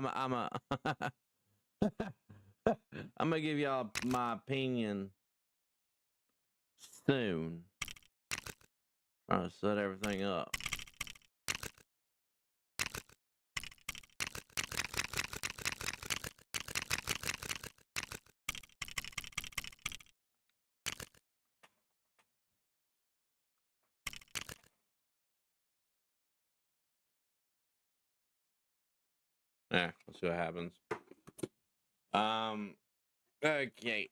I'm a I'm gonna give y'all my opinion soon. Trying to set everything up. Yeah, let's see what happens. Okay.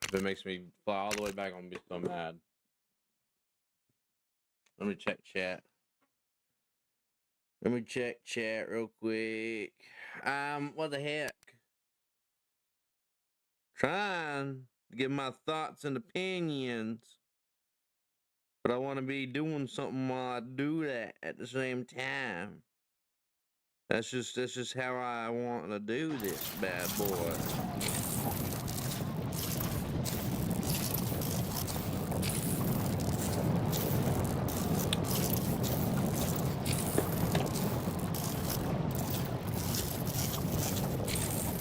If it makes me fly all the way back, I'm gonna be so mad. Let me check chat. Let me check chat real quick. What the heck? Trying to give my thoughts and opinions, but I want to be doing something while I do that at the same time. That's just how I want to do this bad boy.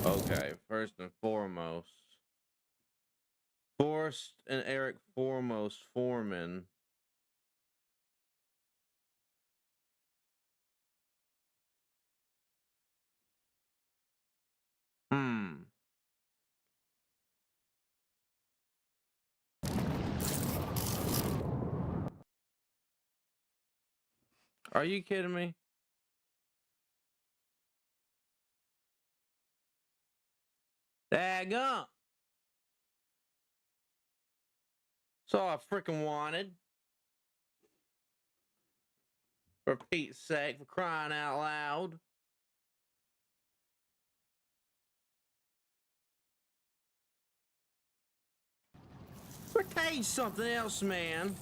Okay, first and foremost, Forrest and Eric Foremost Foreman. Are you kidding me? Daggum. That's all I freaking wanted. For Pete's sake, for crying out loud. Let me tell you something else, man.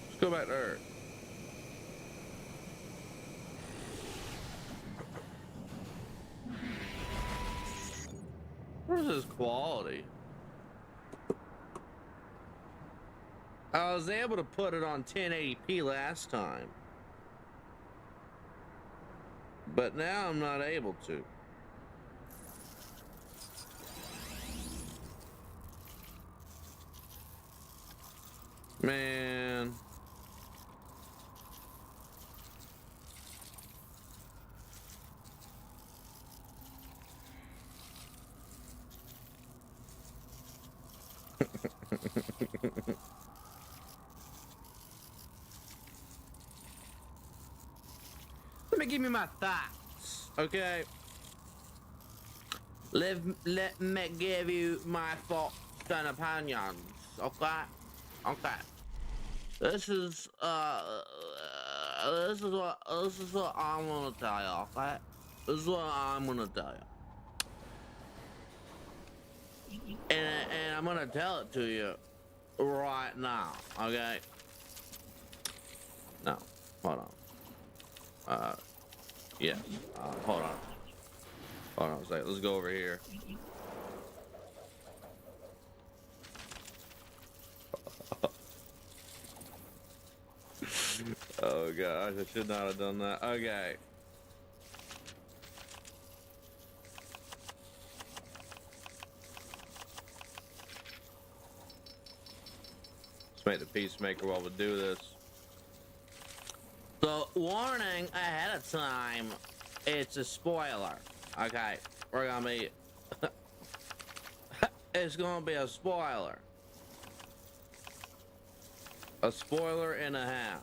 Let's go back to Earth. Where's this quality? I was able to put it on 1080p last time, but now I'm not able to. Man. Let me give me my thoughts, okay? Let me give you my thoughts and opinions, okay? Okay. This is this is what I'm gonna tell you, okay? This is what I'm gonna tell you. And I'm gonna tell it to you right now, okay? No, hold on. Yes. Hold on. Hold on a second. Let's go over here. Oh gosh, I should not have done that. Okay. Let's make the Peacemaker while we do this. So, warning ahead of time, it's a spoiler. Okay, we're gonna be... it's gonna be a spoiler. A spoiler and a half.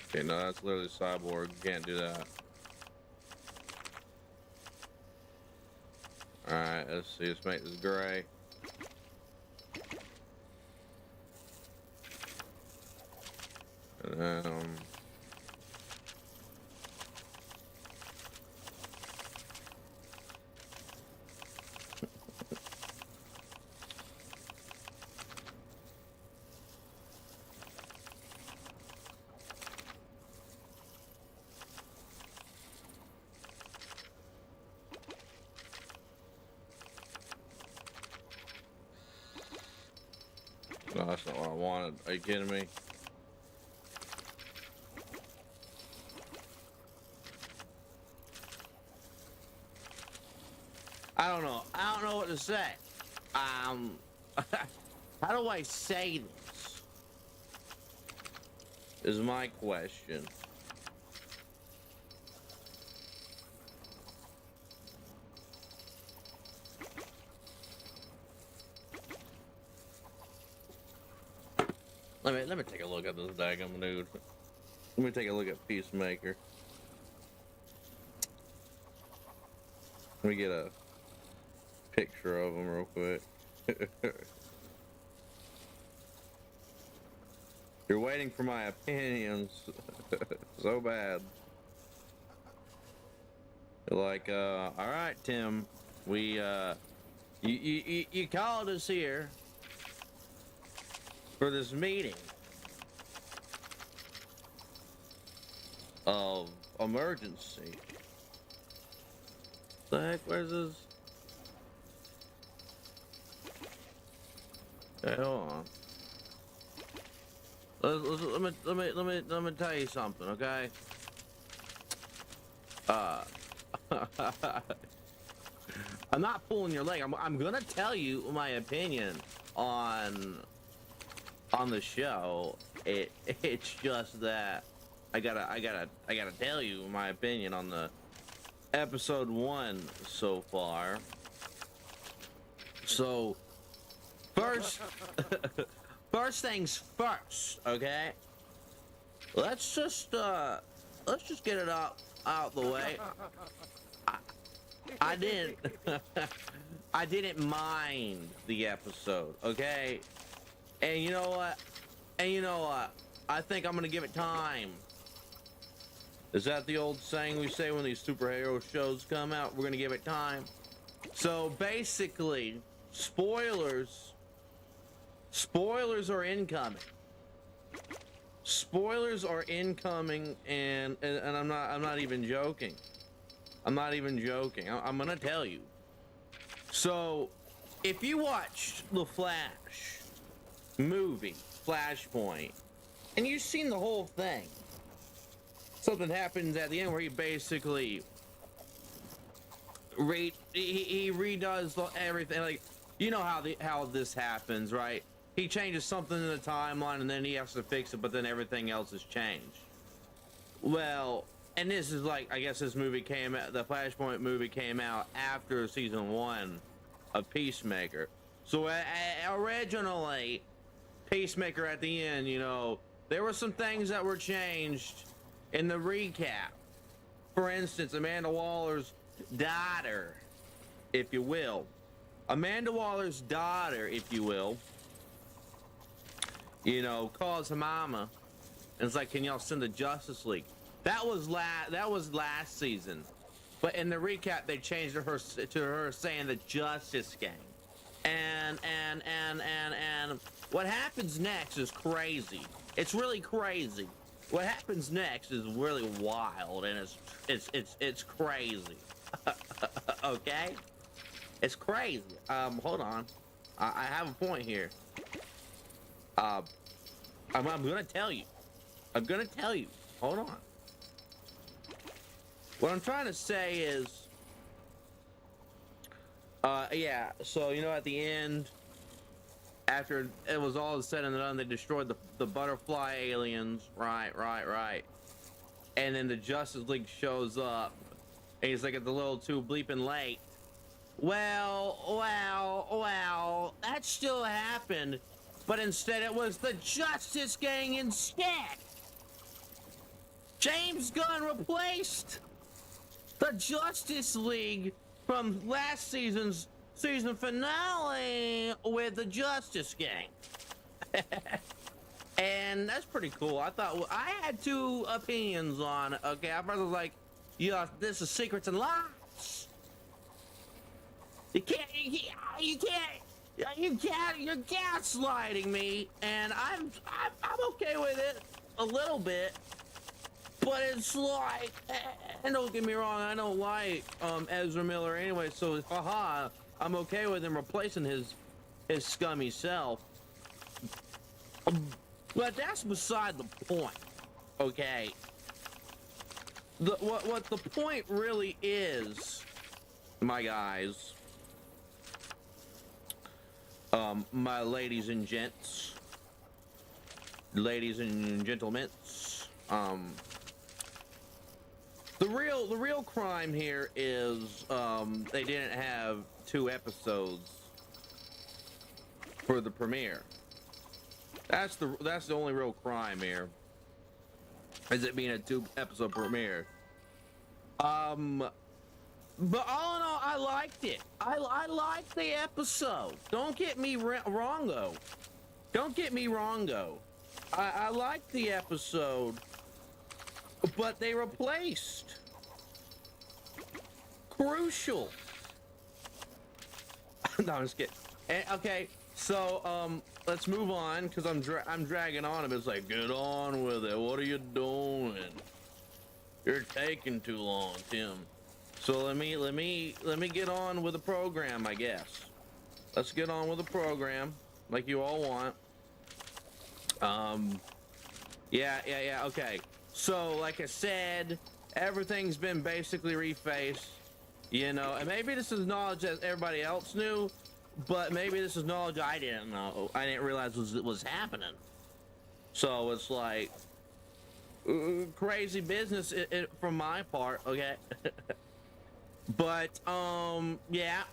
Okay, no, that's literally Cyborg. You can't do that. Alright, let's see. Let's make this gray. And then, That's not what I wanted. Are you kidding me? I don't know. I don't know what to say. How do I say this? Is my question. Let me take a look at this daggum dude. Let me take a look at Peacemaker. Let me get a picture of him real quick. You're waiting for my opinions so bad. You're like, all right, Tim, we you called us here for this meeting of emergency. The heck, where's this? Hey, hold on. Let me tell you something, okay? I'm not pulling your leg. I'm gonna tell you my opinion on the show. It's just that I gotta tell you my opinion on the episode 1 so far. So first things first, okay? Let's just get it out the way. I didn't I didn't mind the episode, okay? And you know what? I think I'm gonna give it time. Is that the old saying we say when these superhero shows come out? We're gonna give it time. So basically, spoilers are incoming. Spoilers are incoming, and I'm not even joking. I'm not even joking. I'm gonna tell you. So, if you watched the Flash movie, Flashpoint, and you've seen the whole thing, something happens at the end where he basically he redoes everything. Like, you know how this happens, right? He changes something in the timeline and then he has to fix it, but then everything else has changed. Well, and this is like, I guess this movie came out, the Flashpoint movie came out after season 1 of Peacemaker. So originally, Peacemaker at the end, you know, there were some things that were changed in the recap. For instance, Amanda Waller's daughter, if you will. Amanda Waller's daughter, if you will, you know, calls her mama and it's like, can y'all send the Justice League? That was last season. But in the recap, they changed to her saying the Justice Gang. And what happens next is crazy. It's really crazy. What happens next is really wild, and it's crazy. Okay? It's crazy. Hold on. I have a point here. I'm gonna tell you. I'm gonna tell you. Hold on. What I'm trying to say is, yeah, so, you know, at the end, after it was all said and done, they destroyed the butterfly aliens, right. And then the Justice League shows up, and he's like, it's a little too bleeping late. Well, that still happened, but instead it was the Justice Gang instead. James Gunn replaced the Justice League from last season's season finale with the Justice Gang. And that's pretty cool. I thought, I had two opinions on it, okay? I was like, yeah, this is Secrets and Lies. You're gaslighting me, and I'm okay with it a little bit, but it's like, and don't get me wrong, I don't like Ezra Miller anyway, so haha, I'm okay with him replacing his scummy self. But that's beside the point, okay? What the point really is, my guys, my ladies and gents, ladies and gentlemen, the real crime here is they didn't have 2 episodes for the premiere. That's the only real crime here, is it being a 2-episode premiere. But all in all, I liked it. I liked the episode. Don't get me wrong though. Don't get me wrong though. I liked the episode, but they replaced Crucial. No, I'm just kidding. Okay, so let's move on, because I'm dragging on a bit. It's like, get on with it. What are you doing? You're taking too long, Tim. So let me get on with the program, I guess. Let's get on with the program, like you all want. Yeah, okay. So, like I said, everything's been basically refaced, you know, and maybe this is knowledge that everybody else knew, but maybe this is knowledge I didn't know. I didn't realize was happening. So it's like crazy business from my part, okay? But yeah.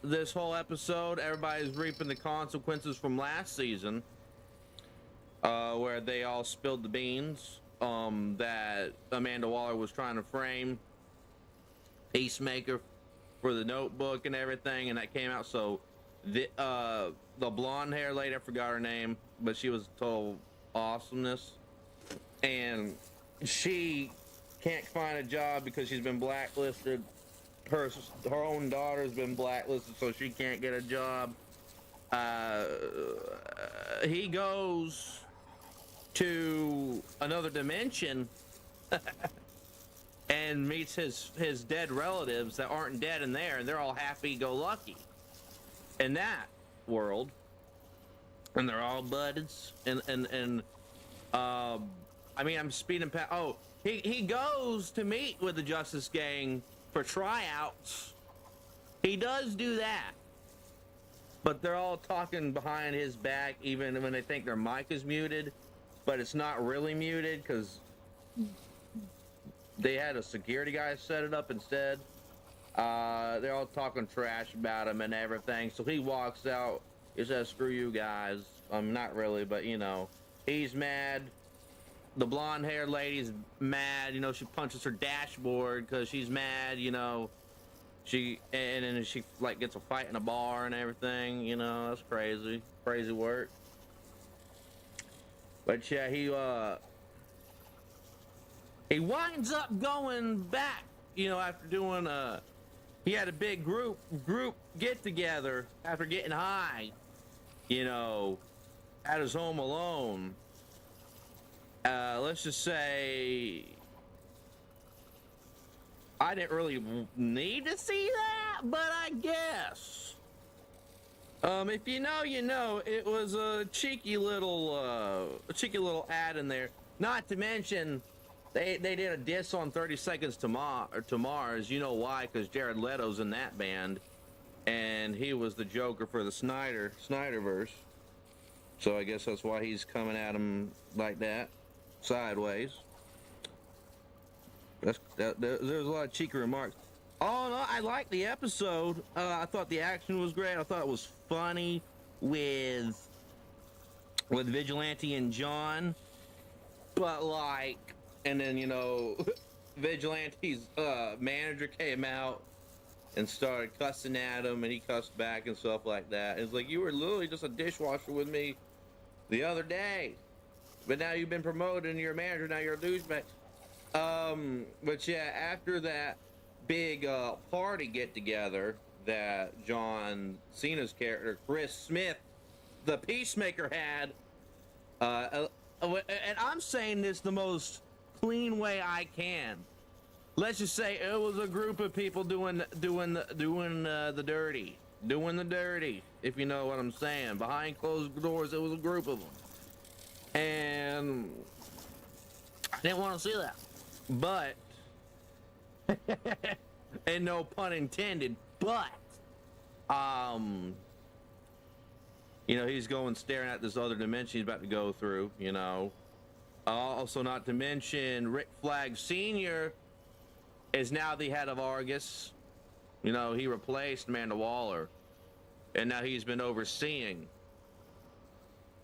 This whole episode, everybody's reaping the consequences from last season, where they all spilled the beans that Amanda Waller was trying to frame Peacemaker for the Notebook and everything, and that came out. So the blonde hair lady, I forgot her name, but she was total awesomeness, and she can't find a job because she's been blacklisted. Her own daughter's been blacklisted, so she can't get a job. He goes to another dimension and meets his dead relatives that aren't dead in there, and they're all happy-go-lucky in that world, and they're all buds. And I mean, I'm speeding past. Oh, he goes to meet with the Justice Gang for tryouts. He does do that, but they're all talking behind his back, even when they think their mic is muted, but it's not really muted because they had a security guy set it up instead. They're all talking trash about him and everything, so he walks out. He says, screw you guys. Not really, but you know, he's mad. The blonde haired lady's mad, you know, she punches her dashboard because she's mad, you know. And then she like gets a fight in a bar and everything, you know. That's crazy work. But yeah, he winds up going back, you know, after doing he had a big group get together after getting high, you know, at his home alone. Let's just say I didn't really need to see that, but I guess if you know, you know. It was a cheeky little ad in there. Not to mention they did a diss on 30 Seconds to Mars. You know why? Because Jared Leto's in that band, and he was the Joker for the Snyderverse. So I guess that's why he's coming at him like that. Sideways. There's a lot of cheeky remarks. Oh no, I liked the episode. I thought the action was great. I thought it was funny with Vigilante and John. But like, and then you know, Vigilante's manager came out and started cussing at him, and he cussed back and stuff like that. It's like, you were literally just a dishwasher with me the other day, but now you've been promoted and you're a manager, now you're a douchebag. But yeah, after that big party get together that John Cena's character, Chris Smith, the Peacemaker, had, and I'm saying this the most clean way I can. Let's just say it was a group of people doing the dirty. doing the dirty, if you know what I'm saying. Behind closed doors, it was a group of them. And I didn't want to see that. But, and no pun intended, but, you know, he's going staring at this other dimension he's about to go through, you know. Also, not to mention, Rick Flag Sr. is now the head of Argus. You know, he replaced Amanda Waller. And now he's been overseeing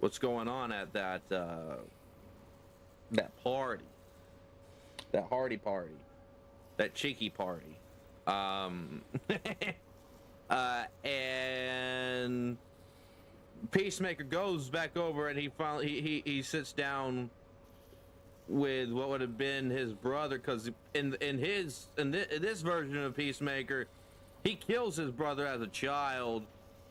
what's going on at that party. That Hardy party. That cheeky party. And Peacemaker goes back over and he finally he sits down with what would have been his brother, because in this version of Peacemaker, he kills his brother as a child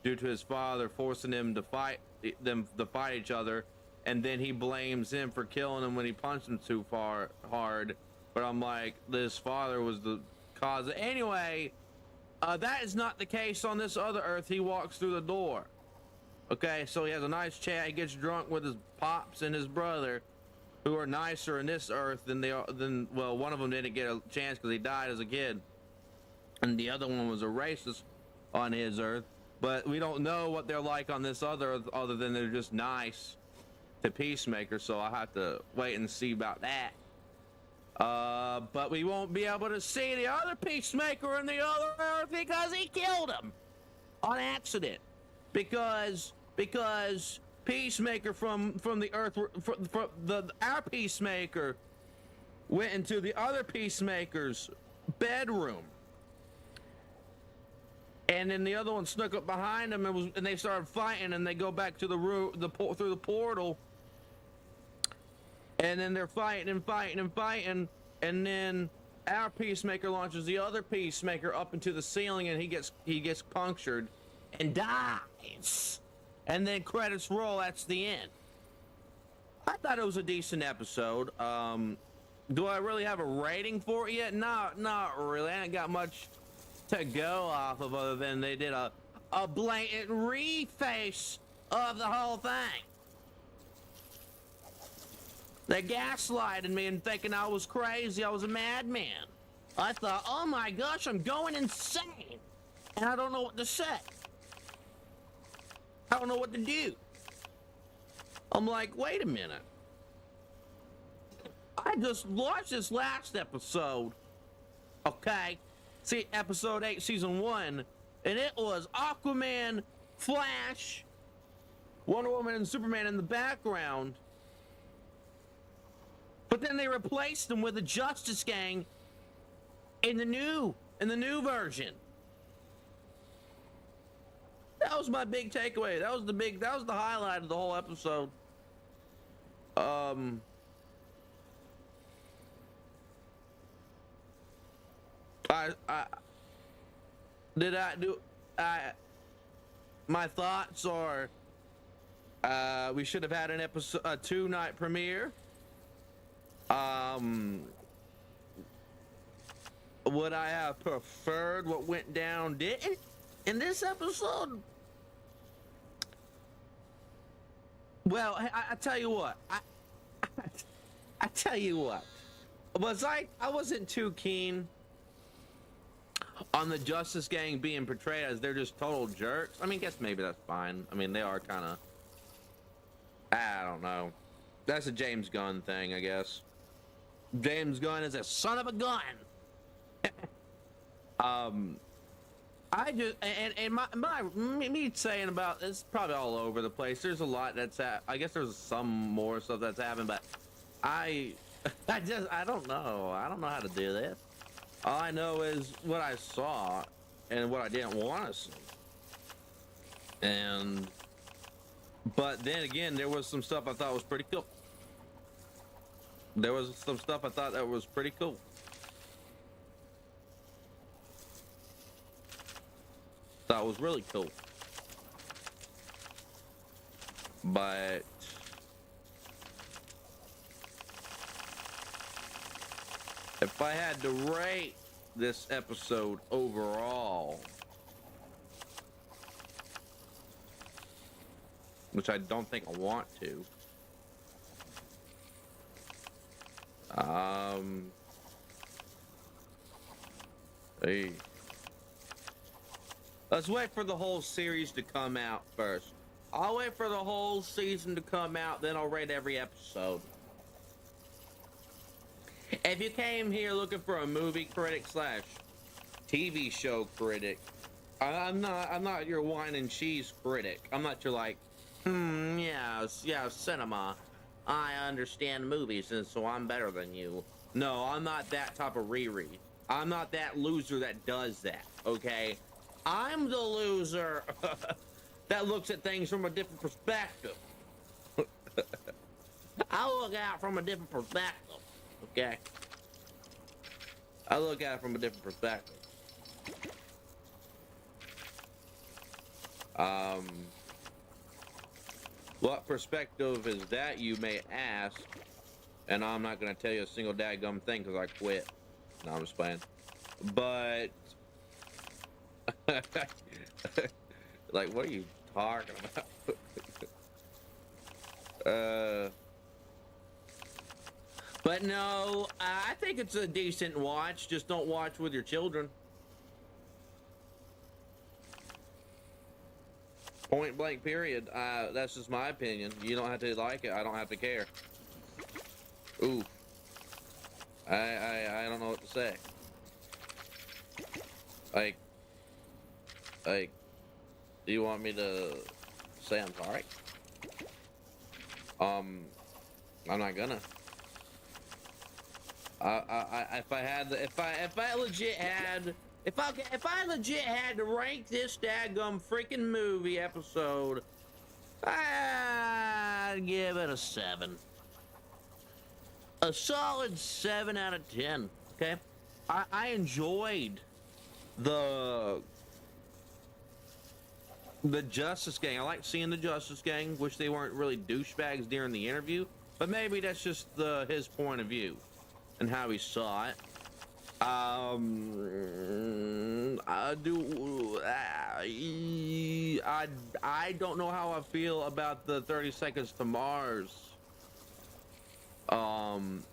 due to his father forcing him to fight each other, and then he blames him for killing him when he punched him too hard. But I'm like, this father was the cause. Anyway, that is not the case on this other Earth. He walks through the door. Okay, so he has a nice chat. He gets drunk with his pops and his brother, who are nicer in this Earth than they are. Well, one of them didn't get a chance because he died as a kid, and the other one was a racist on his Earth. But we don't know what they're like on this other Earth, other than they're just nice to Peacemaker. So I have to wait and see about that. But we won't be able to see the other Peacemaker in the other Earth because he killed him on accident. Because Peacemaker from the Earth, our Peacemaker went into the other Peacemaker's bedroom, and then the other one snuck up behind him and they started fighting, and they go back to the room through the portal, and then they're fighting, and then our Peacemaker launches the other Peacemaker up into the ceiling, and he gets punctured and dies. And then credits roll. That's the end. I thought it was a decent episode. Do I really have a rating for it yet? Not really. I ain't got much to go off of, other than they did a blatant reface of the whole thing. They gaslighted me and thinking I was crazy. I was a madman. I thought, oh my gosh, I'm going insane, and I don't know what to say. I don't know what to do. I'm like, wait a minute. I just watched this last episode. Okay. See, episode 8, season 1. And it was Aquaman, Flash, Wonder Woman, and Superman in the background. But then they replaced them with the Justice Gang in the new version. That was my big takeaway. That was the highlight of the whole episode. My thoughts are, we should have had a 2-night premiere. Would I have preferred what went down didn't in this episode? Well, I tell you what. I tell you what. I wasn't too keen on the Justice Gang being portrayed as they're just total jerks. I mean, guess maybe that's fine. I mean, they are kind of, I don't know. That's a James Gunn thing, I guess. James Gunn is a son of a gun. I just, me saying about it's probably all over the place. There's a lot I guess there's some more stuff that's happened, but I don't know. I don't know how to do this. All I know is what I saw and what I didn't want to see. But then again, there was some stuff I thought was pretty cool. There was some stuff I thought that was pretty cool. Thought was really cool. But if I had to rate this episode overall, which I don't think I want to. Hey. Let's wait for the whole series to come out first. I'll wait for the whole season to come out, then I'll rate every episode. If you came here looking for a movie critic slash TV show critic, I'm not your wine and cheese critic. I'm not your like, yeah, cinema. I understand movies, and so I'm better than you. No, I'm not that type of Riri. I'm not that loser that does that, okay? I'm the loser that looks at things from a different perspective. I look out from a different perspective, okay? I look at it from a different perspective. What perspective is that, you may ask? And I'm not gonna tell you a single dadgum thing because I quit. No, I'm just playing. But like, what are you talking about? But no, I think it's a decent watch. Just don't watch with your children. Point blank, period. That's just my opinion. You don't have to like it. I don't have to care. Ooh. I don't know what to say. Like, do you want me to say I'm sorry? I'm not gonna. If I legit had to rank this dadgum freaking movie episode, I'd give it a 7. A solid 7 out of 10. Okay, I enjoyed the Justice Gang. I like seeing the Justice Gang. Wish they weren't really douchebags during the interview, but maybe that's just his point of view and how he saw it. I don't know how I feel about the 30 Seconds to Mars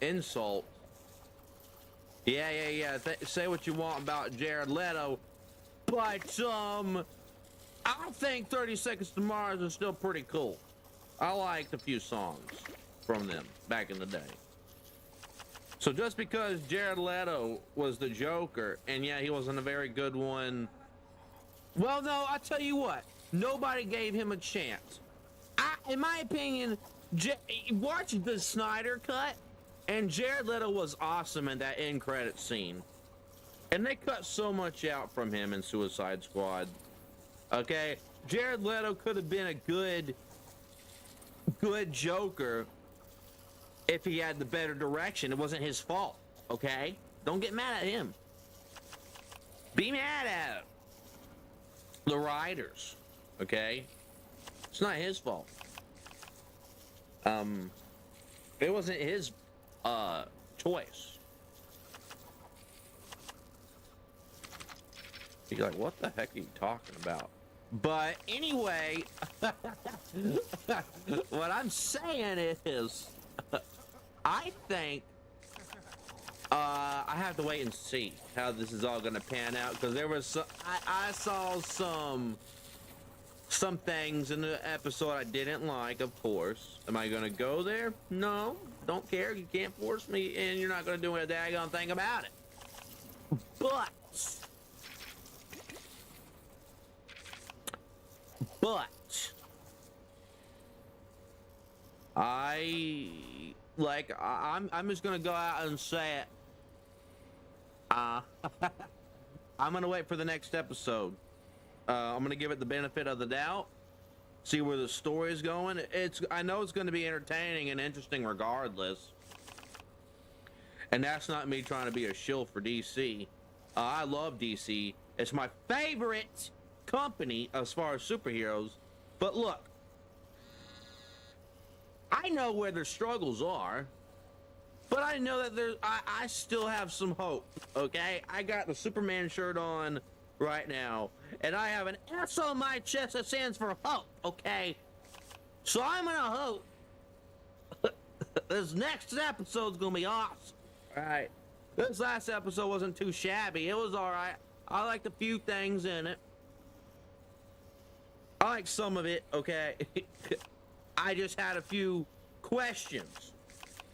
insult. Yeah. Say what you want about Jared Leto, but I think 30 Seconds to Mars is still pretty cool. I liked a few songs from them back in the day. So just because Jared Leto was the Joker, and yeah, he wasn't a very good one. Well, no, I tell you what, nobody gave him a chance. In my opinion, watch the Snyder Cut, and Jared Leto was awesome in that end credit scene. And they cut so much out from him in Suicide Squad. Okay, Jared Leto could have been a good Joker if he had the better direction. It wasn't his fault, okay? Don't get mad at him. Be mad at the writers, okay? It's not his fault. It wasn't his choice. You're like, what the heck are you talking about? But anyway, what I'm saying is, I think I have to wait and see how this is all gonna pan out, because there was I saw some things in the episode I didn't like, of course. Am I gonna go there? No, don't care. You can't force me, and you're not gonna do a daggone thing about it. But I'm just gonna go out and say it. I'm gonna wait for the next episode. I'm gonna give it the benefit of the doubt, see where the story is going. I know it's gonna be entertaining and interesting regardless. And that's not me trying to be a shill for DC. I love DC. It's my favorite company as far as superheroes. But look, I know where their struggles are, but I know that I still have some hope, okay? I got the Superman shirt on right now, and I have an S on my chest that stands for hope, okay? So I'm gonna hope this next episode's gonna be awesome. All right. This last episode wasn't too shabby. It was all right. I liked a few things in it. I like some of it. Okay. I just had a few questions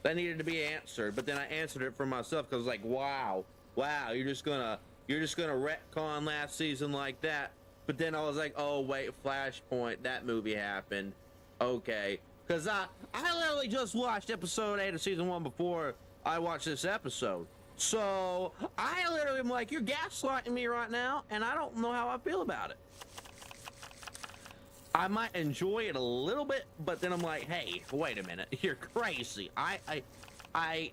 that needed to be answered, but then I answered it for myself because like, wow, you're just gonna retcon last season like that. But then I was like, oh wait, Flashpoint, that movie happened. Okay, because I literally just watched episode 8 of season 1 before I watched this episode. So I literally am like, you're gaslighting me right now, and I don't know how I feel about it. I might enjoy it a little bit, but then I'm like, hey, wait a minute, you're crazy.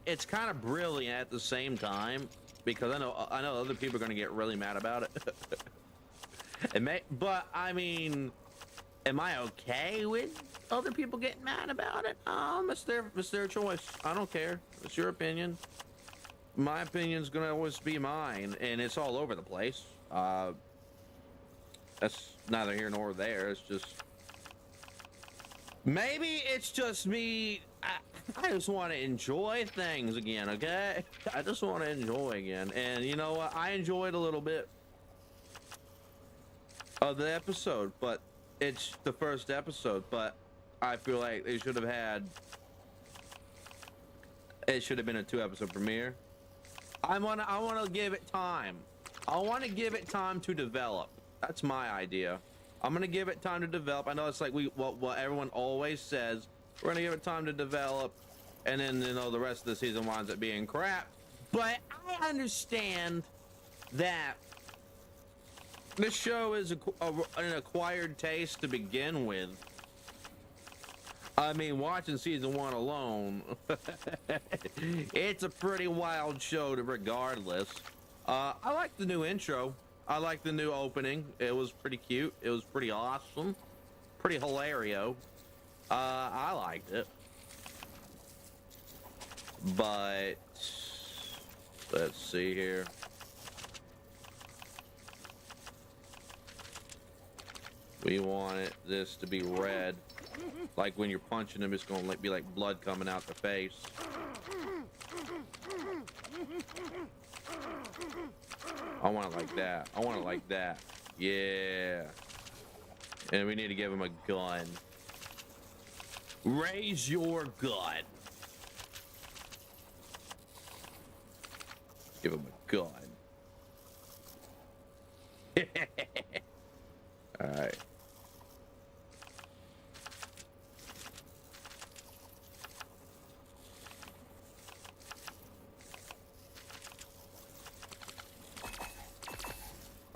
It's kind of brilliant at the same time because I know other people are gonna get really mad about it. But I mean, am I okay with other people getting mad about it? It's their choice. I don't care. It's your opinion. My opinion's gonna always be mine, and it's all over the place. That's neither here nor there. It's just maybe it's just me. I just want to enjoy things again. Okay, I just want to enjoy again, and you know what? I enjoyed a little bit of the episode, but it's the first episode. But I feel like they should have had. It should have been a 2-episode premiere. I want to give it time. I want to give it time to develop. That's my idea. I'm gonna give it time to develop. I know it's like what everyone always says. We're gonna give it time to develop, and then you know the rest of the season winds up being crap. But I understand that this show is an acquired taste to begin with. I mean, watching season 1 alone, it's a pretty wild show regardless. I like the new intro. I like the new opening. It was pretty cute. It was pretty awesome. Pretty hilario. I liked it. But let's see here. We want this to be red. Like when you're punching them, it's gonna be like blood coming out the face. I want it like that. I want it like that. Yeah. And we need to give him a gun. Raise your gun. Give him a gun. All right.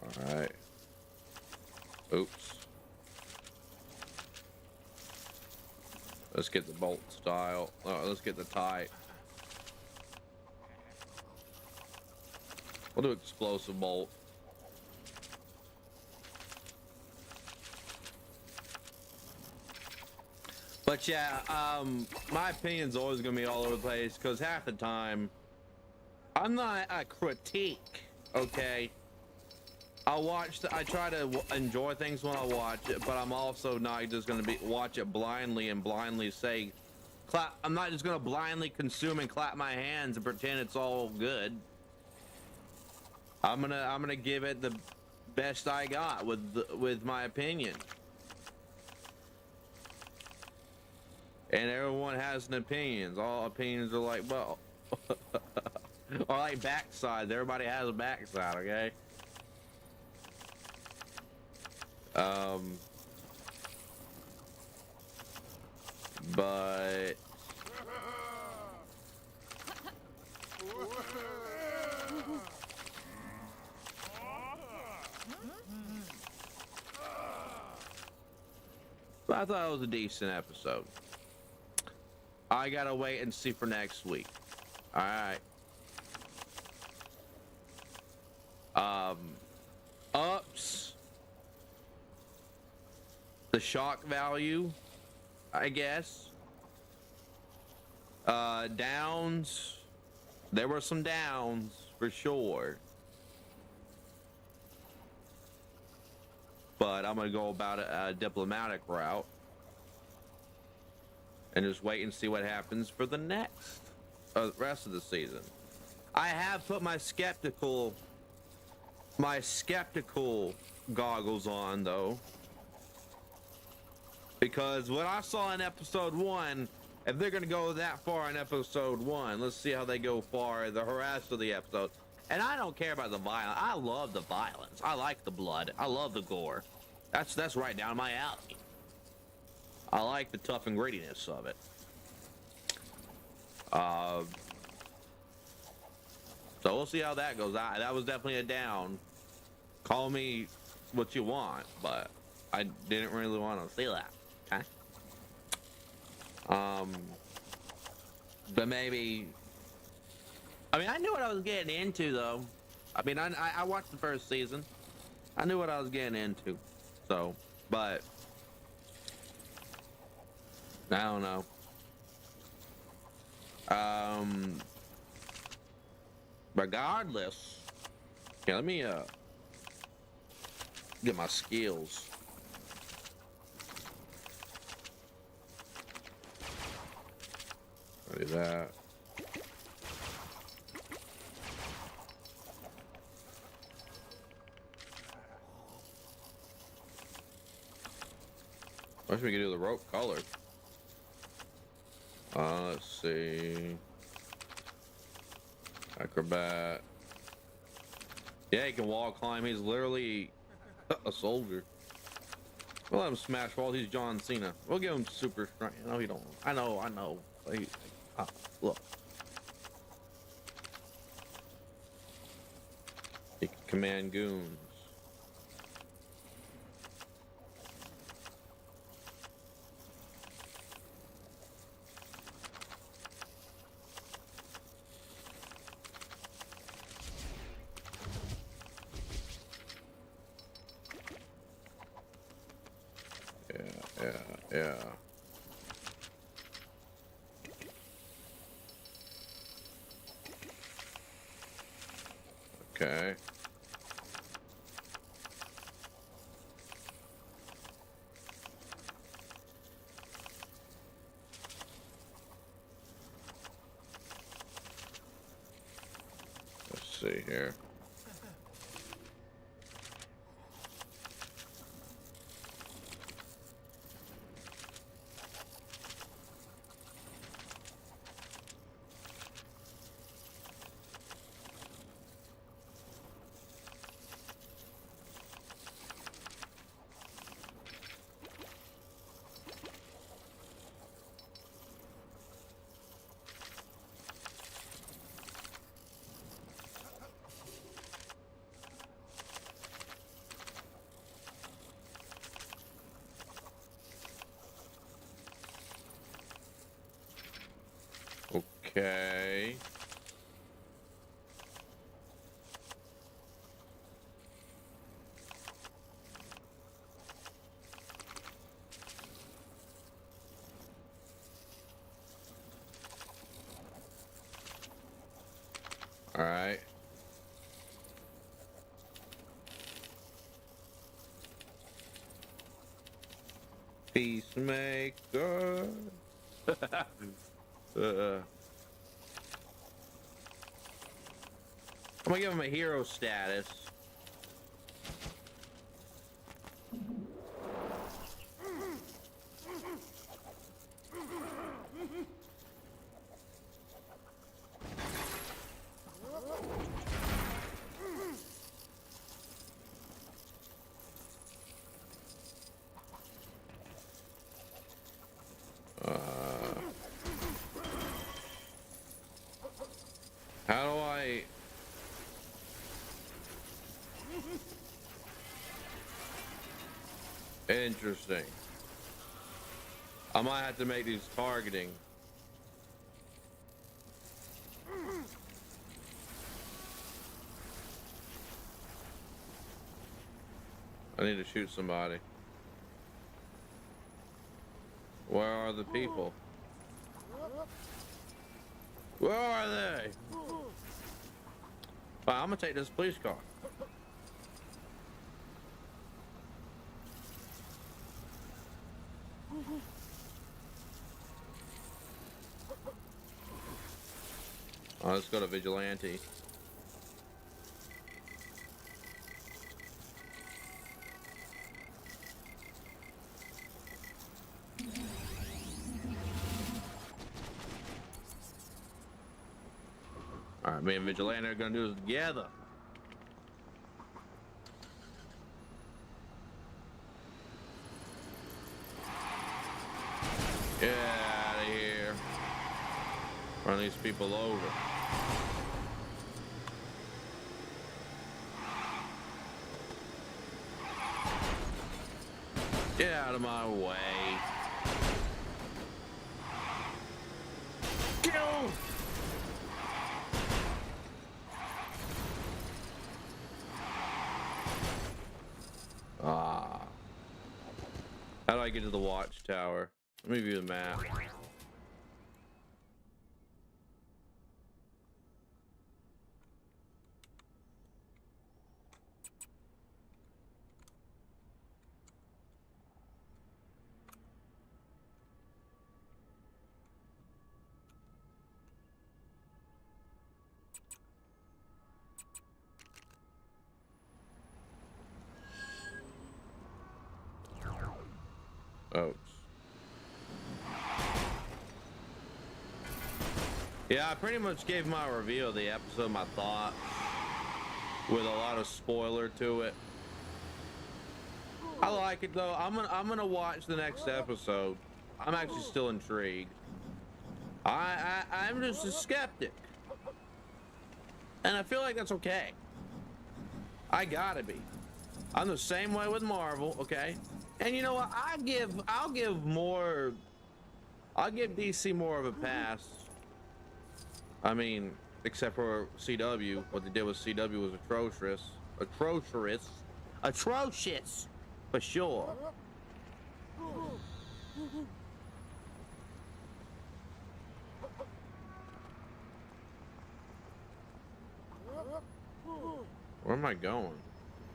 All right. Oops. Let's get the bolt style. Let's get the tie. We'll do explosive bolt. But yeah, my opinion's always gonna be all over the place because half the time I'm not a critique, okay? I try to enjoy things when I watch it, but I'm also not just gonna watch it blindly and blindly say clap. I'm not just gonna blindly consume and clap my hands and pretend it's all good. I'm gonna give it the best I got with my opinion. And everyone has an opinions. All opinions are like, well, or like backside. Everybody has a backside, okay? But I thought it was a decent episode. I gotta wait and see for next week. All right. Ups. The shock value, I guess. Downs. There were some downs for sure. But I'm gonna go about a diplomatic route. and just wait and see what happens for the next rest of the season. I have put my skeptical goggles on though, because what I saw in episode 1, if they're gonna go that far in episode 1, let's see how they go far the rest of the episode. And I don't care about the violence. I love the violence. I like the blood. I love the gore. That's right down my alley. I like the tough and grittiness of it. So we'll see how that goes. That was definitely a down. Call me what you want, but I didn't really want to see that. Okay. But maybe. I mean, I knew what I was getting into, though. I mean, I watched the first season. I knew what I was getting into. So, but I don't know. Regardless, yeah, let me get my skills. I'll do that. I wish we could do the rope color. Let's see. Acrobat. Yeah, he can wall climb. He's literally a soldier. We'll let him smash walls. He's John Cena. We'll give him super strength. No, he don't. I know. Look. He can command goons. Yeah. Okay. Let's see here. Okay. All right. Peacemaker. I'm gonna give him a hero status. How do I... Interesting. I might have to make these targeting. I need to shoot somebody. Where are the people? Where are they? Well, I'm gonna take this police car. Let's go to Vigilante. Alright, me and Vigilante are gonna do this together. Get out of here. Run these people over. Get out of my way. Kill! Ah. How do I get to the watchtower? Let me view the map. Oops. Yeah, I pretty much gave my review of the episode, my thoughts, with a lot of spoiler to it. I like it though. I'm gonna watch the next episode. I'm actually still intrigued. I'm just a skeptic, and I feel like that's okay. I gotta be. I'm the same way with Marvel, okay? And you know what? I'll give DC more of a pass. I mean, except for CW. What they did with CW was atrocious, for sure. Where am I going?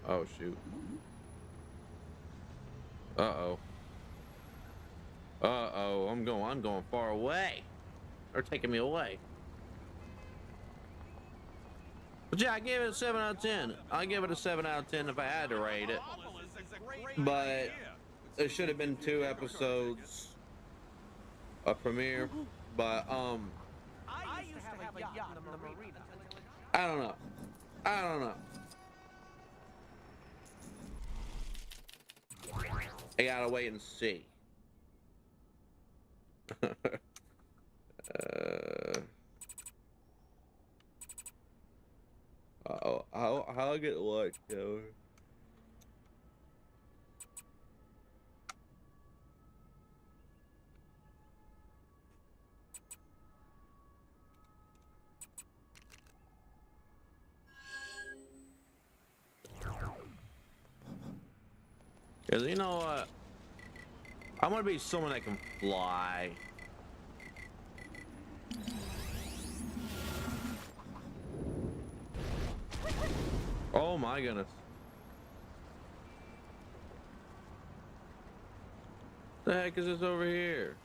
Oh shoot. Uh-oh. Uh-oh, I'm going far away. They're taking me away. But yeah, I gave it a 7 out of 10. I give it a 7 out of 10 if I had to rate it. But there should have been 2 episodes a premiere. But I used to have a yacht in the marina. I don't know. I gotta wait and see. How I get what, Joe? Cause you know what? I'm gonna be someone that can fly. Oh my goodness. The heck is this over here?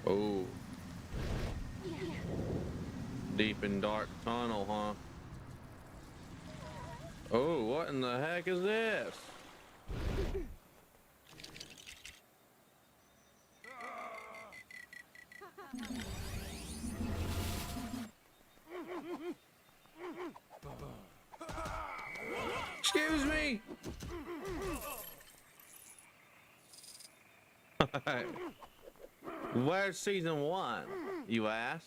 Oh. Deep and dark tunnel, huh? Oh, what in the heck is this? Excuse me. Where's season 1, you ask?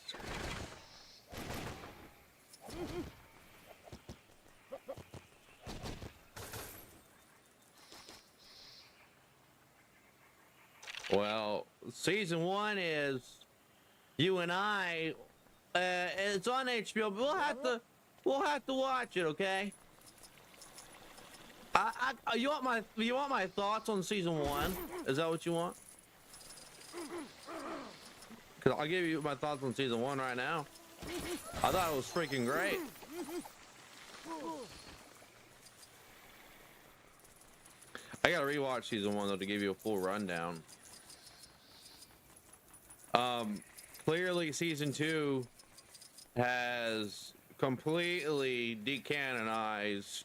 Well, season 1 is you and I. It's on HBO, but we'll have to watch it, okay? You want my thoughts on season 1? Is that what you want? Cause I'll give you my thoughts on season 1 right now. I thought it was freaking great. I gotta rewatch season 1 though to give you a full rundown. Clearly season 2 has completely decanonized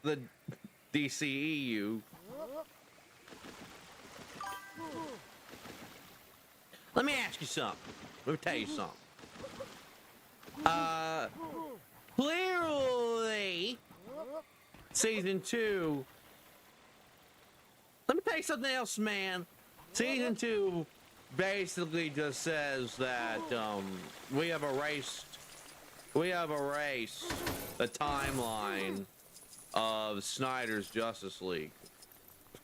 the DCEU. Let me ask you something. Let me tell you something. Clearly season 2. Let me tell you something else, man. Season 2 basically just says that we have erased the timeline of Snyder's Justice League.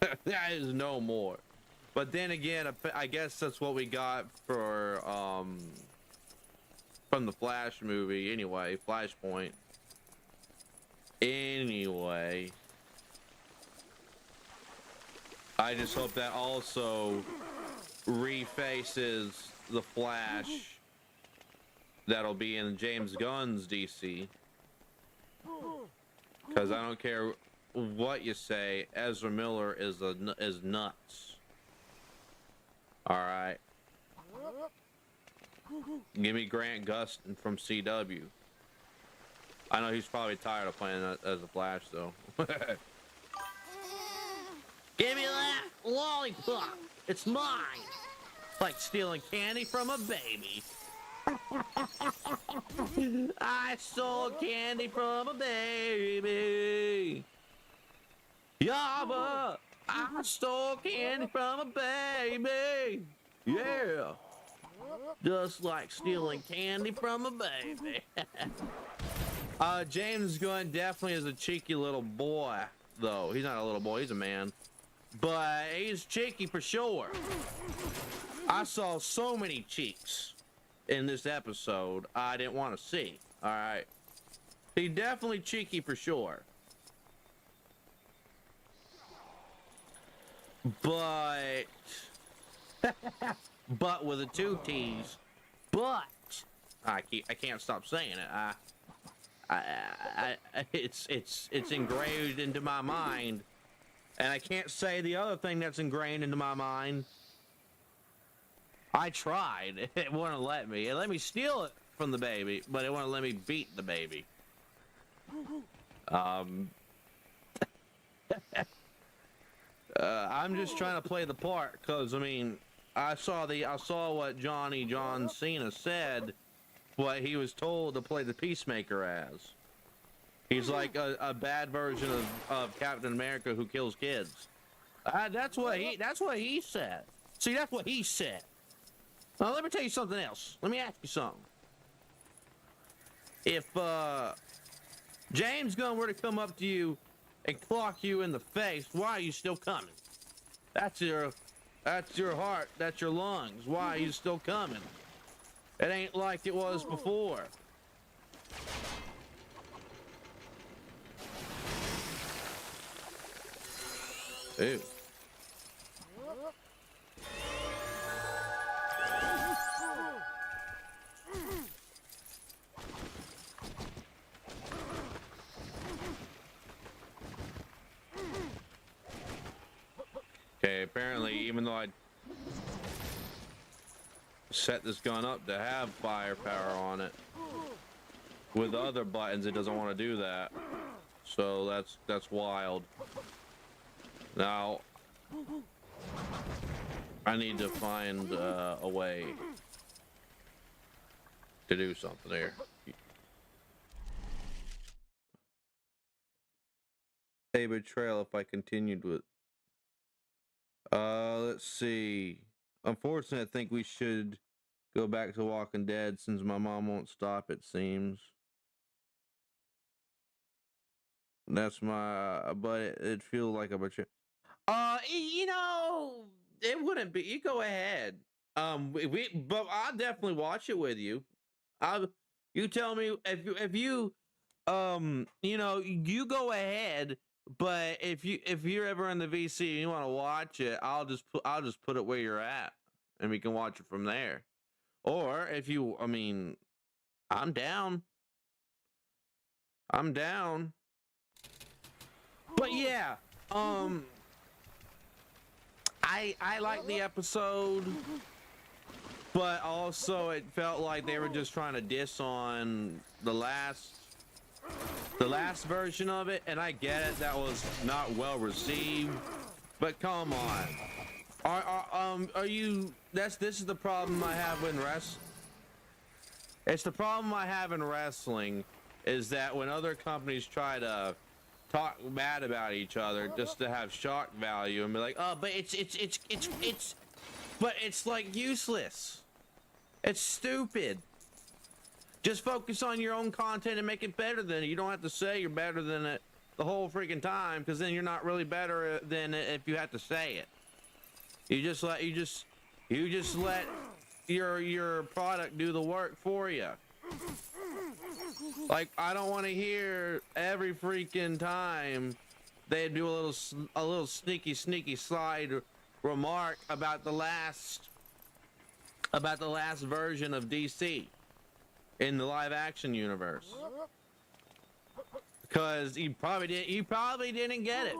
That is no more. But then again, I guess that's what we got for from the Flash movie anyway, Flashpoint. Anyway, I just hope that also refaces the Flash that'll be in James Gunn's DC. Because I don't care what you say, Ezra Miller is nuts. All right. Give me Grant Gustin from CW. I know he's probably tired of playing as a Flash, though. Give me that lollipop. It's mine. Like stealing candy from a baby. I stole candy from a baby. Yabba. I stole candy from a baby. Yeah. Just like stealing candy from a baby. James Gunn definitely is a cheeky little boy, though. He's not a little boy, he's a man. But he's cheeky for sure. I saw so many cheeks in this episode I didn't want to see. All right. He's definitely cheeky for sure. But but with the 2 T's. But I can't stop saying it. It's engraved into my mind, and I can't say the other thing that's ingrained into my mind. I tried. It wouldn't let me. It let me steal it from the baby, but it wouldn't let me beat the baby. I'm just trying to play the part, cause I mean, I saw what John Cena said, what he was told to play the Peacemaker as. He's like a bad version of Captain America who kills kids. That's what he said. See, that's what he said. Now let me tell you something else. Let me ask you something. If James Gunn were to come up to you and clock you in the face, why are you still coming? That's your heart, that's your lungs. Why are you still coming? It ain't like it was before. Ew. Okay, apparently, even though I set this gun up to have firepower on it, with other buttons, it doesn't want to do that. So that's wild. Now, I need to find a way to do something here. A betrayal if I continued with. Let's see. Unfortunately, I think we should go back to Walking Dead since my mom won't stop, it seems. That's my, but it feels like a betrayal. You know, it wouldn't be. You go ahead. But I'll definitely watch it with you. You tell me if you you know, you go ahead, but if you're ever in the VC and you want to watch it, I'll just put it where you're at, and we can watch it from there. Or if you, I mean, I'm down. I'm down. But yeah, I like the episode, but also it felt like they were just trying to diss on the last version of it, and I get it, that was not well received, but come on. Are you, this is the problem I have in wrestling. It's the problem I have in wrestling, is that when other companies try to talk bad about each other just to have shock value and be like, oh, but but it's like useless. It's stupid. Just focus on your own content and make it better than it. You don't have to say you're better than it the whole freaking time, because then you're not really better than it if you have to say it. You just let your product do the work for you. Like, I don't want to hear every freaking time they do a little sneaky slide remark about the last version of DC in the live action universe, because you probably didn't get it.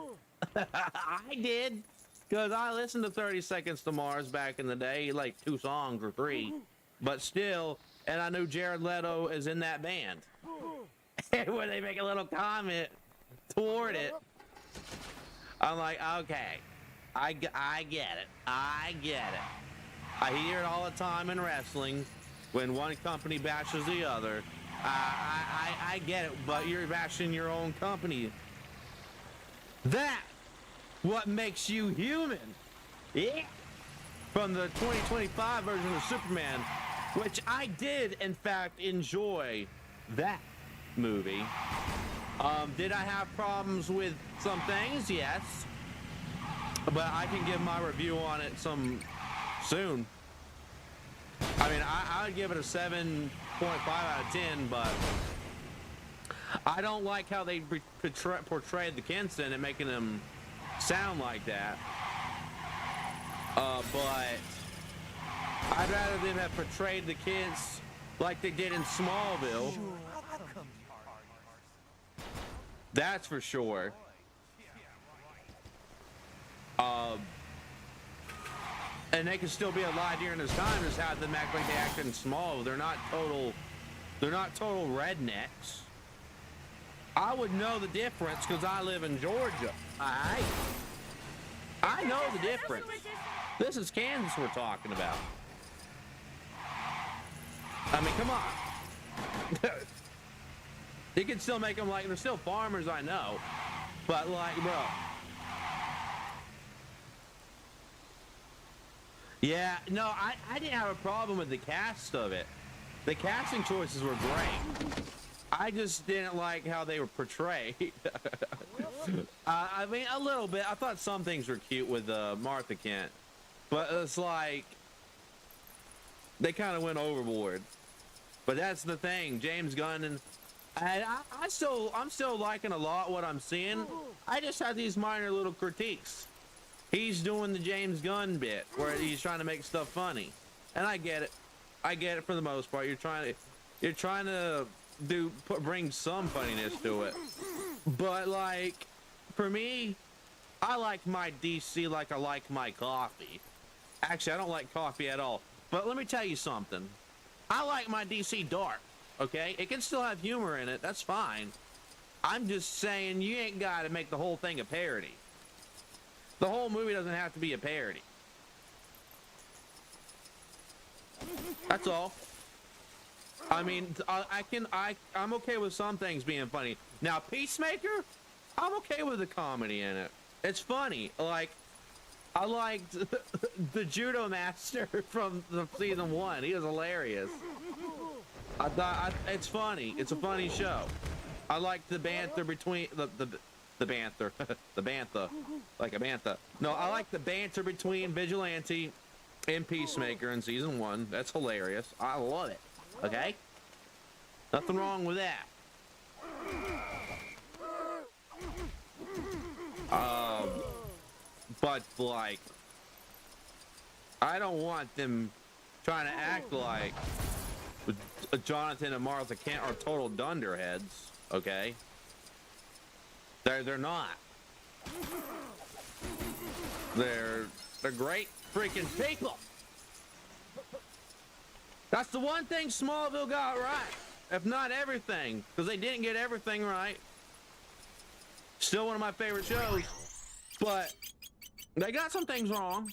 I did, because I listened to 30 Seconds to Mars back in the day, like 2 songs or 3, but still, and I knew Jared Leto is in that band. And when they make a little comment toward it, I'm like, okay, I get it. I hear it all the time in wrestling. When one company bashes the other, I get it, but you're bashing your own company. That what makes you human. Yeah. From the 2025 version of Superman, which I did in fact enjoy that movie. Did I have problems with some things? Yes. But I can give my review on it soon. I mean, I would give it a 7.5 out of 10, but I don't like how they portrayed the Kinston and making him sound like that. But I'd rather them have portrayed the kids like they did in Smallville. That's for sure. And they can still be alive during this time, just have them act like they act in Smallville. They're not total rednecks. I would know the difference because I live in Georgia. I know the difference. This is Kansas we're talking about. I mean, come on. You can still make them like, they're still farmers, I know. But like, bro. Yeah, no, I didn't have a problem with the cast of it. The casting choices were great. I just didn't like how they were portrayed. I mean, a little bit. I thought some things were cute with Martha Kent. But it's like, they kind of went overboard. But that's the thing, James Gunn, and I'm still liking a lot what I'm seeing. I just have these minor little critiques. He's doing the James Gunn bit where he's trying to make stuff funny, and I get it. I get it for the most part. You're trying to bring some funniness to it, but like for me, I like my DC like I like my coffee. Actually, I don't like coffee at all. But let me tell you something. I like my DC dark. Okay, it can still have humor in it. That's fine. I'm just saying you ain't got to make the whole thing a parody. The whole movie doesn't have to be a parody. That's all. I mean, I'm okay with some things being funny. Now, Peacemaker, I'm okay with the comedy in it. It's funny. Like, I liked the judo master from the season 1. He was hilarious. I thought it's funny. It's a funny show. I liked the banter between the banter, the bantha, like a bantha. No, I like the banter between Vigilante and Peacemaker in season 1. That's hilarious. I love it. Okay, nothing wrong with that. But like, I don't want them trying to act like Jonathan and Martha Kent are total dunderheads. Okay, they're not. They're great freaking people. That's the one thing Smallville got right, if not everything, because they didn't get everything right. Still one of my favorite shows, but they got some things wrong.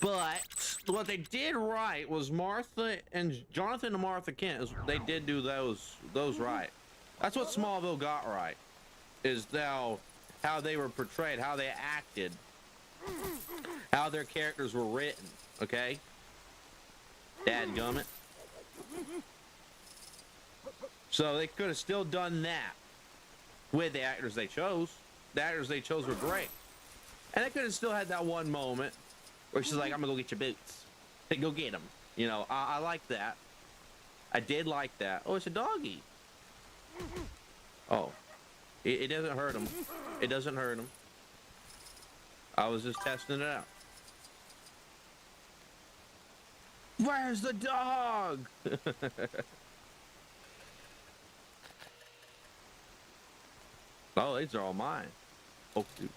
But what they did right was Martha and Jonathan and Martha Kent, they did do those right. That's what Smallville got right, is how they were portrayed, how they acted, how their characters were written. Okay, dadgummit. So they could have still done that with the actors they chose. The actors they chose were great, and they could have still had that one moment where she's like, "I'm gonna go get your boots. Hey, go get them." You know, I like that. I did like that. Oh, it's a doggy. Oh, it doesn't hurt him. It doesn't hurt him. I was just testing it out. Where's the dog? Oh, these are all mine. Oh, dude.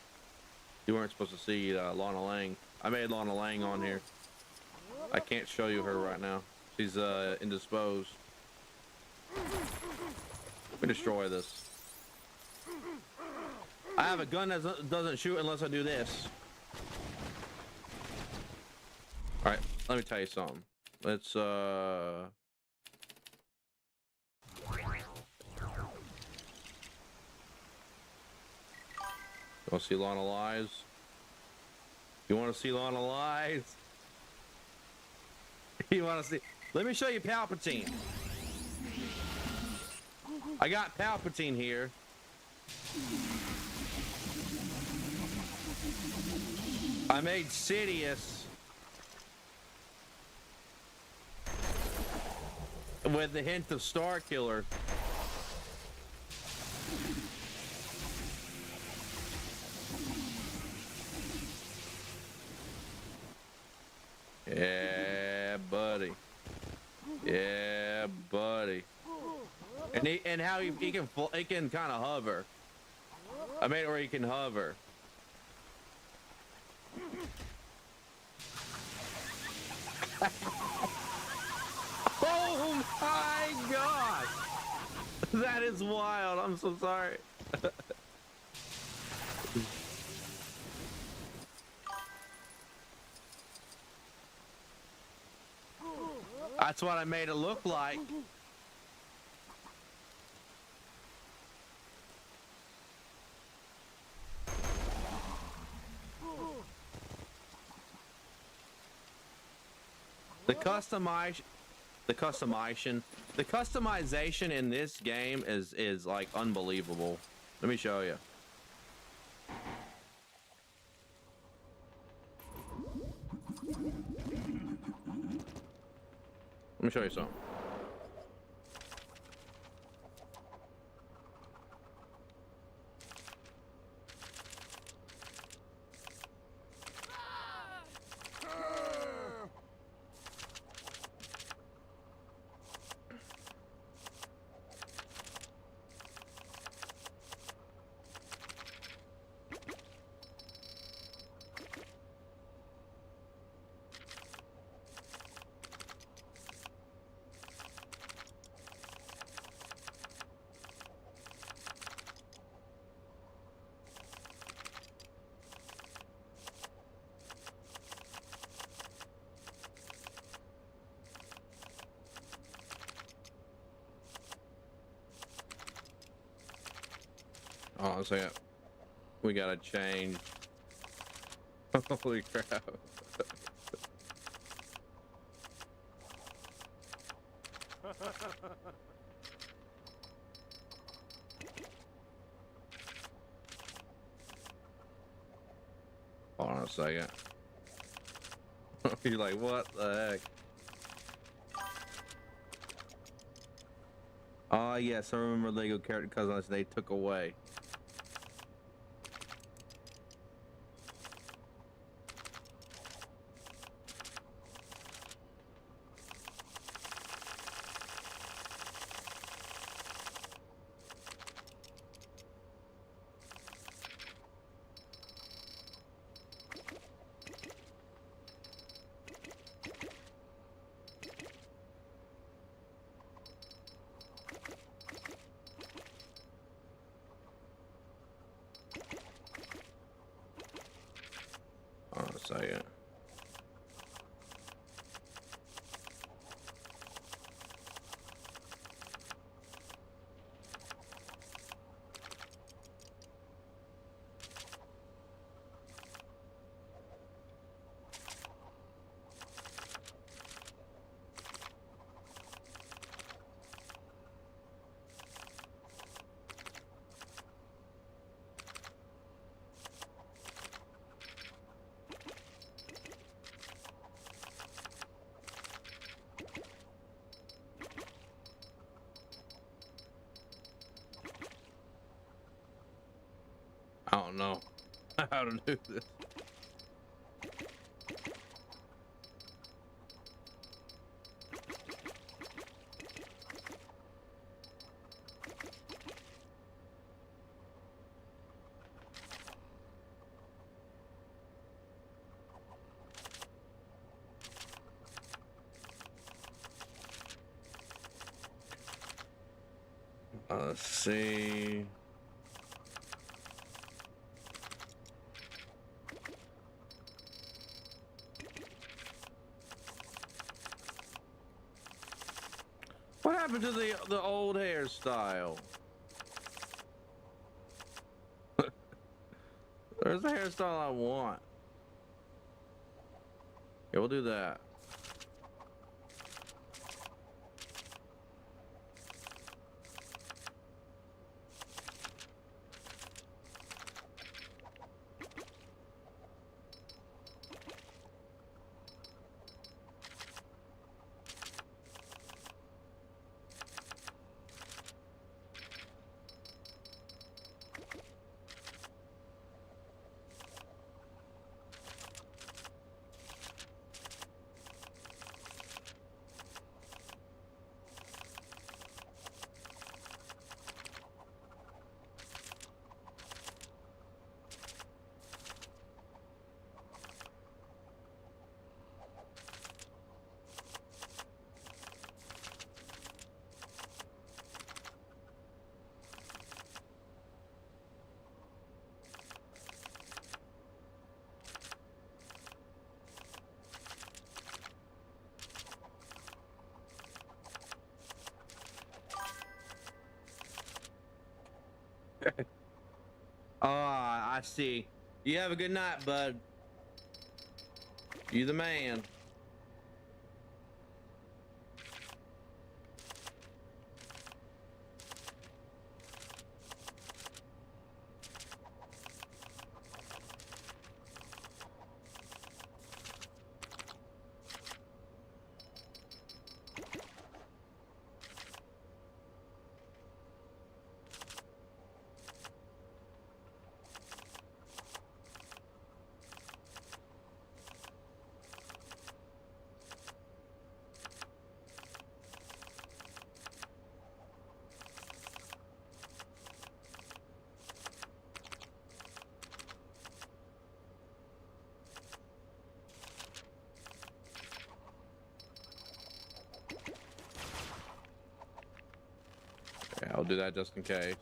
You weren't supposed to see Lana Lang. I made Lana Lang on here. I can't show you her right now. She's indisposed. Let me destroy this. I have a gun that doesn't shoot unless I do this. All right, let me tell you something. Let's want to see Lana Lies? You want to see Lana Lies? You want to see? Let me show you Palpatine. I got Palpatine here. I made Sidious with the hint of Star Killer. Yeah, buddy. Yeah, buddy. And how he can kind of hover. I made it where he can hover. Oh my god! That is wild. I'm so sorry. That's what I made it look like. The customization in this game is like unbelievable. Let me show you. Let me show you something. Oh, so yeah, we gotta change. Holy crap. Hold on a second. You're like, what the heck? Yes, I remember Lego character cousins they took away. Hold on a second. I don't know how to do this. Let's see. What happened to the old hairstyle? There's the hairstyle I want. Yeah, we'll do that. I see. You have a good night, bud. You the man. Yeah, I'll do that just in case.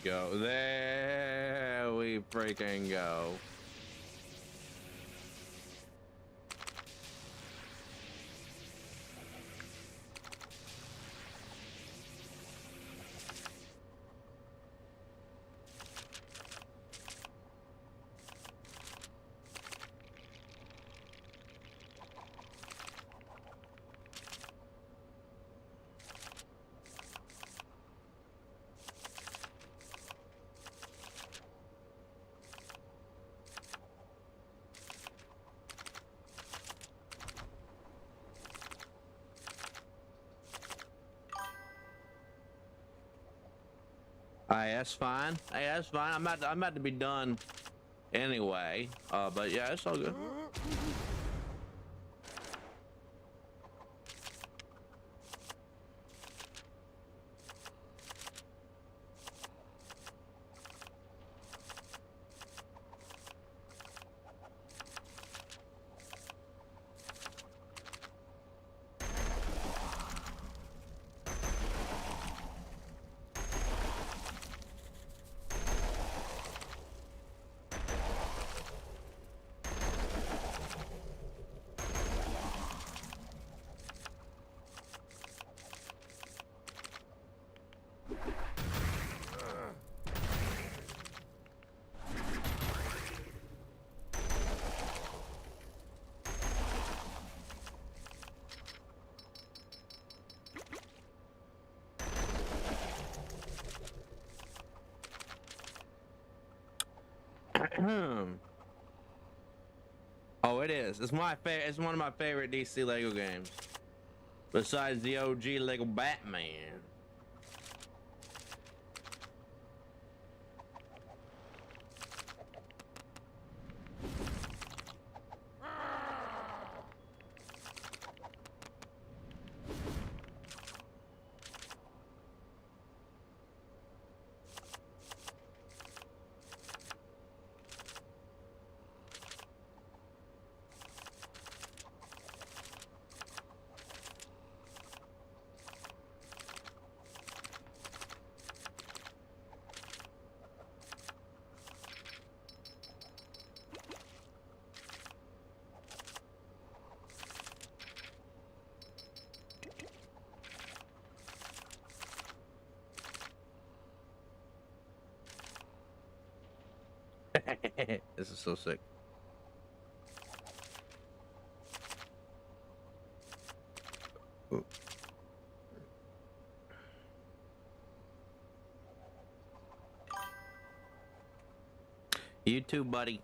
go. There we freaking go. Alright, that's fine. Hey, that's fine. I'm about to be done anyway. But yeah, it's all good. Oh, it is. It's my favorite. It's one of my favorite DC Lego games, besides the OG Lego Batman. This is so sick. Ooh. You too, buddy.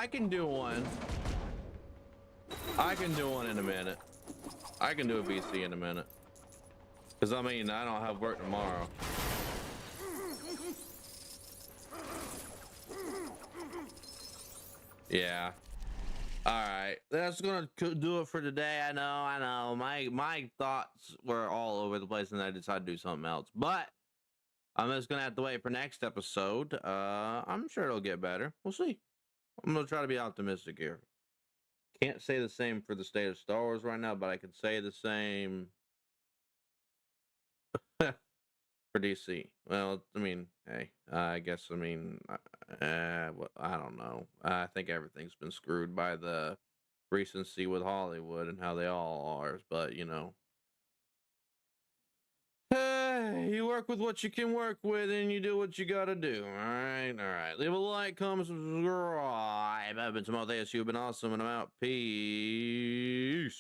I can do one. I can do one in a minute. I can do a VC in a minute. Because, I mean, I don't have work tomorrow. Yeah. All right. That's going to do it for today. I know. My thoughts were all over the place, and I decided to do something else. But I'm just going to have to wait for next episode. I'm sure it'll get better. We'll see. I'm going to try to be optimistic here. Can't say the same for the state of Star Wars right now, but I can say the same for DC. Well, I mean, hey, I guess, I mean, I don't know. I think everything's been screwed by the recency with Hollywood and how they all are, but, you know. You work with what you can work with, and you do what you gotta do. All right. Leave a like, comment, subscribe. I've been Timothy. You've been awesome, and I'm out. Peace.